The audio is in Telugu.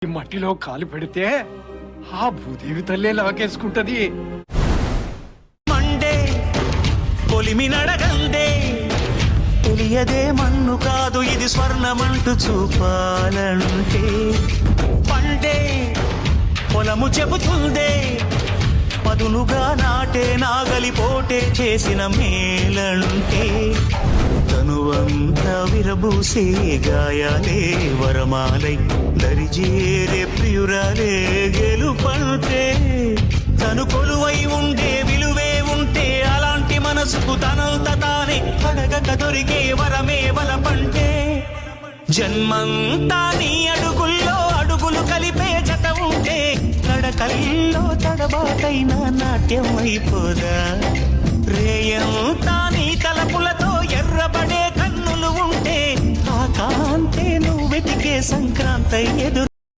ఈ మట్టిలో కాలు పెడితే ఆ భూదేవి తల్లే లాగేసుకుంటది. మండే పొలిమి నడగందే తెలియదే మన్ను కాదు ఇది స్వర్ణమంటూ చూపాలంటే పండే పొలము చెబుతుందే పదునుగా నాటే నాగలిపోటే చేసిన మేలంటే తనువంతా విరబూసే గాయాలే వరమాలై దరిజేరే ప్రియురాలే గెలుపంటే తను కొలువై ఉండే విలువే ఉంటే అలాంటి మనసుకు తనంత తానే అడగక దొరికే వరమే వలపంటే జన్మంతా నీ అడుగుల్లో అడుగులు కలిపే జత ఉంటే నడకల్లో తడబాటైన నాట్యం అయిపోదా రేయంతా నీ తలపులతో ఎర్రబడే కన్నులు ఉంటే ఆ కాంతే నువ్వు వెతికే సంక్రాంతి ఎదురు